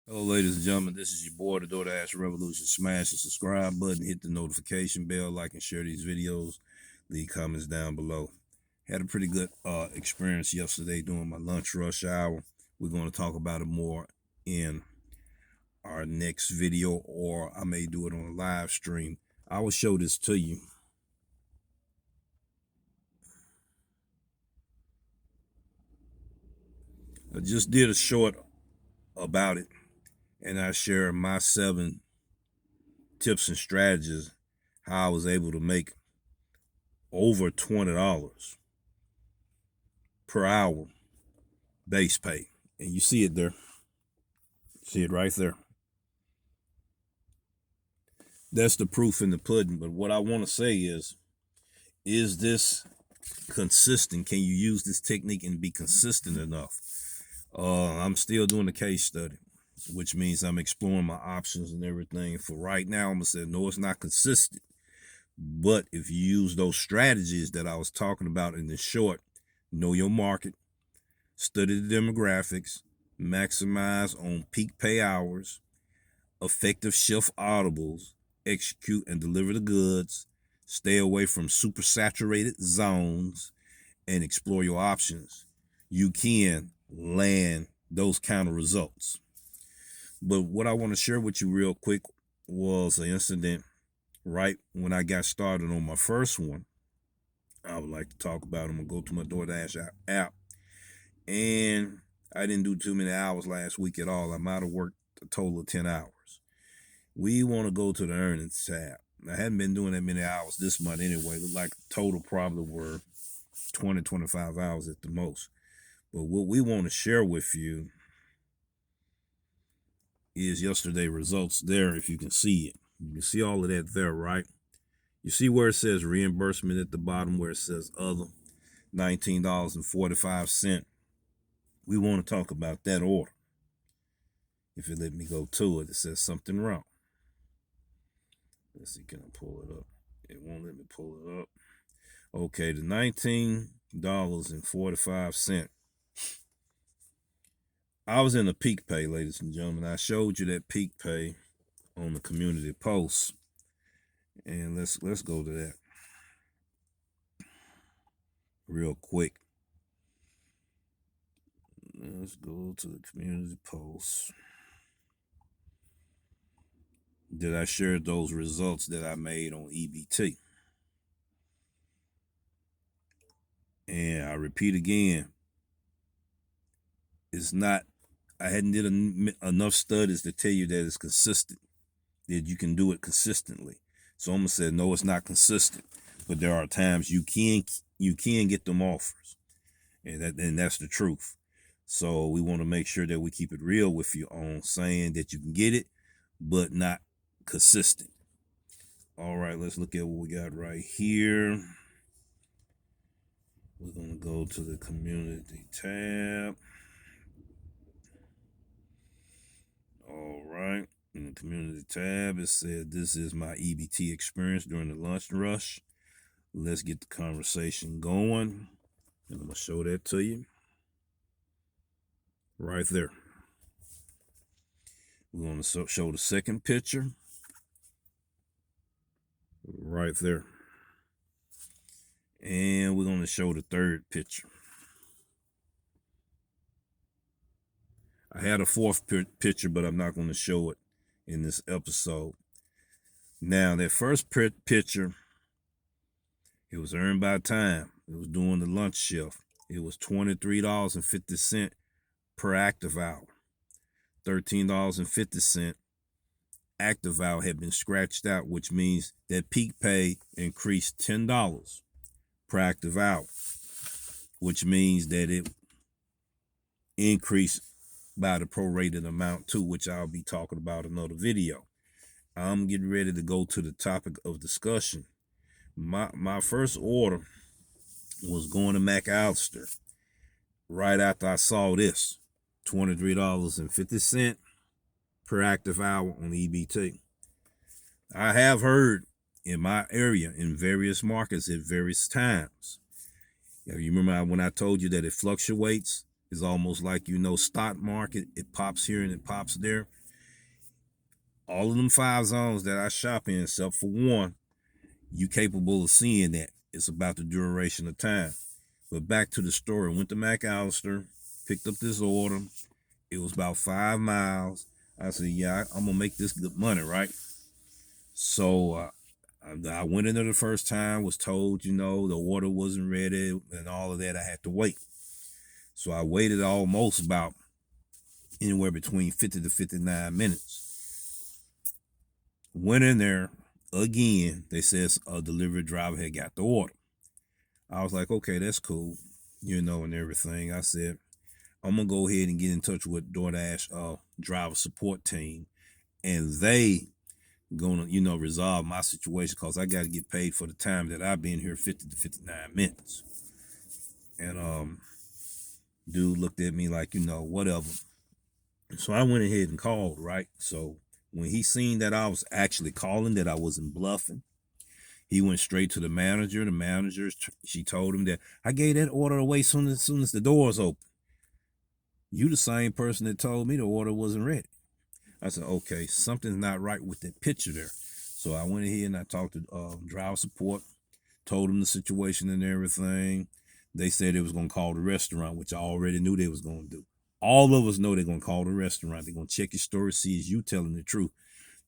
Hello, ladies and gentlemen. This is your boy, the Doordash Revolution. Smash the subscribe button, hit the notification bell, like and share these videos. Leave comments down below. Had a pretty good experience yesterday during my lunch rush hour. We're going to talk about it more in our next video, or I may do it on a live stream. I will show this to you. I just did a short about it, and I share my 7 tips and strategies how I was able to make over $20 per hour base pay. And you see it there. See it right there. That's the proof in the pudding. But what I want to say is this consistent? Can you use this technique and be consistent enough? I'm still doing the case study, which means I'm exploring my options and everything. For right now, I'm going to say, no, it's not consistent. But if you use those strategies that I was talking about in the short, know your market, study the demographics, maximize on peak pay hours, effective shift audibles, execute and deliver the goods, stay away from super saturated zones, and explore your options, you can land those kind of results. But what I want to share with you real quick was an incident right when I got started on my first one. I would like to talk about. I'm going to go to my Doordash app. And I didn't do too many hours last week at all. I might have worked a total of 10 hours. We want to go to the earnings tab. I hadn't been doing that many hours this month anyway. Looked like total probably were 20, 25 hours at the most. But what we want to share with you is yesterday results there, if you can see it. You can see all of that there, right? You see where it says reimbursement at the bottom, where it says other, $19.45. We want to talk about that order. If it let me go to it, it says something wrong. Let's see, can I pull it up? It won't let me pull it up. Okay, the $19.45. I was in a peak pay, ladies and gentlemen. I showed you that peak pay on the community post. And let's go to that real quick. Let's go to the community post. Did I share those results that I made on EBT? And I repeat again, it's not, I hadn't did enough studies to tell you that it's consistent, that you can do it consistently. So I'm gonna say, no, it's not consistent, but there are times you can get them offers, and that's the truth. So we want to make sure that we keep it real with you on saying that you can get it, but not consistent. All right, let's look at what we got right here. We're gonna go to the community tab. All right, in the community tab, it said this is my EBT experience during the lunch rush. Let's get the conversation going. And I'm gonna show that to you right there. We're gonna show the second picture right there. And we're gonna show the third picture. I had a fourth picture, but I'm not gonna show it in this episode. Now, that first picture, it was earned by time. It was during the lunch shift. It was $23.50 per active hour. $13.50 active hour had been scratched out, which means that peak pay increased $10 per active hour, which means that it increased by the prorated amount too, which I'll be talking about in another video. I'm getting ready to go to the topic of discussion. My first order was going to McAllister right after I saw this, $23.50 per active hour on EBT. I have heard in my area, in various markets at various times. You remember when I told you that it fluctuates, It's almost like, you know, stock market. It pops here and it pops there. All of them 5 zones that I shop in, except for one, you capable of seeing that. It's about the duration of time. But back to the story. Went to McAllister, picked up this order. It was about 5 miles. I said, yeah, I'm going to make this good money, right? So I went in there the first time, was told, you know, the order wasn't ready and all of that. I had to wait. So I waited almost about anywhere between 50 to 59 minutes. Went in there again. They says a delivery driver had got the order. I was like, okay, that's cool, you know, and everything. I said, I'm going to go ahead and get in touch with Doordash driver support team, and they gonna, you know, resolve my situation because I got to get paid for the time that I've been here, 50 to 59 minutes. And dude looked at me like, you know, whatever. So I went ahead and called, right? So when he seen that I was actually calling, that I wasn't bluffing, he went straight to the manager. The manager, she told him that I gave that order away as soon as the doors open. You the same person that told me the order wasn't ready. I said, okay, something's not right with that picture there. So I went ahead and I talked to driver support, told them the situation and everything. They said they was going to call the restaurant, which I already knew they was going to do. All of us know they're going to call the restaurant. They're going to check your story, see if you telling the truth.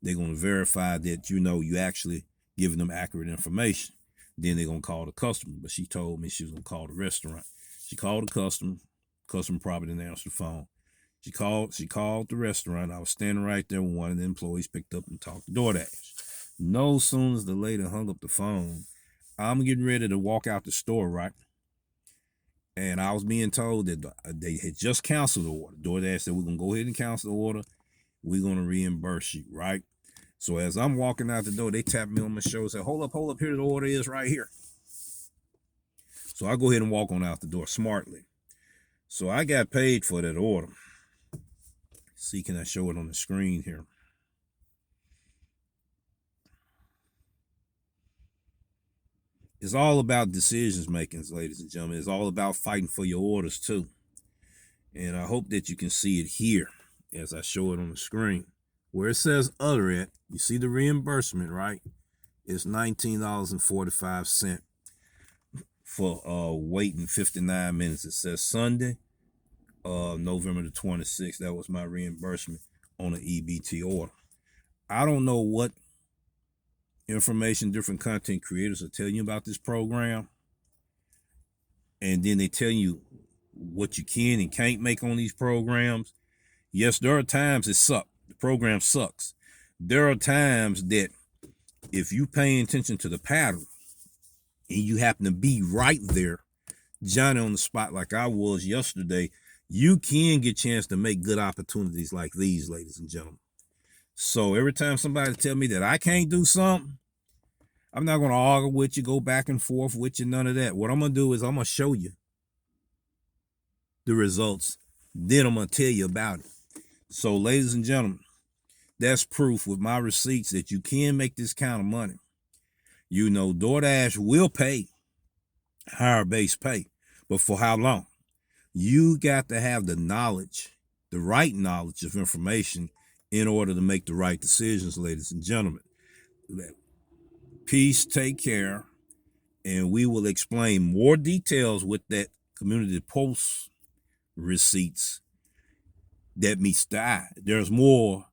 They're going to verify that, you know, you actually giving them accurate information. Then they're going to call the customer. But she told me she was going to call the restaurant. She called the customer. Customer probably didn't answer the phone. She called the restaurant. I was standing right there when one of the employees picked up and talked to Doordash. No sooner as the lady hung up the phone, I'm getting ready to walk out the store, right? And I was being told that they had just canceled the order. Doordash said, we're going to go ahead and cancel the order. We're going to reimburse you, right? So as I'm walking out the door, they tapped me on my shoulder and said, hold up, here the order is right here. So I go ahead and walk on out the door smartly. So I got paid for that order. See, can I show it on the screen here? It's all about decisions making, ladies and gentlemen. It's all about fighting for your orders too. And I hope that you can see it here as I show it on the screen. Where it says other at, you see the reimbursement, right? It's $19.45 for waiting 59 minutes. It says Sunday, November the 26th. That was my reimbursement on an EBT order. I don't know what information different content creators are telling you about this program, and then they tell you what you can and can't make on these programs. Yes, there are times it sucks. The program sucks. There are times that if you pay attention to the pattern and you happen to be right there, Johnny on the spot like I was yesterday, you can get a chance to make good opportunities like these, ladies and gentlemen. So every time somebody tell me that I can't do something, I'm not going to argue with you, go back and forth with you, none of that. What I'm going to do is I'm going to show you the results. Then I'm going to tell you about it. So, ladies and gentlemen, that's proof with my receipts that you can make this kind of money. You know, Doordash will pay higher base pay, but for how long? You got to have the knowledge, the right knowledge of information in order to make the right decisions, ladies and gentlemen. Peace, take care, and we will explain more details with that community post receipts that meets the eye. There's more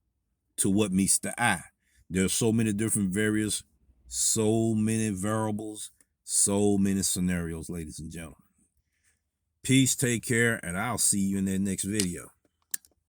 to what meets the eye. There's so many different various, so many variables, so many scenarios, ladies and gentlemen. Peace, take care, and I'll see you in that next video.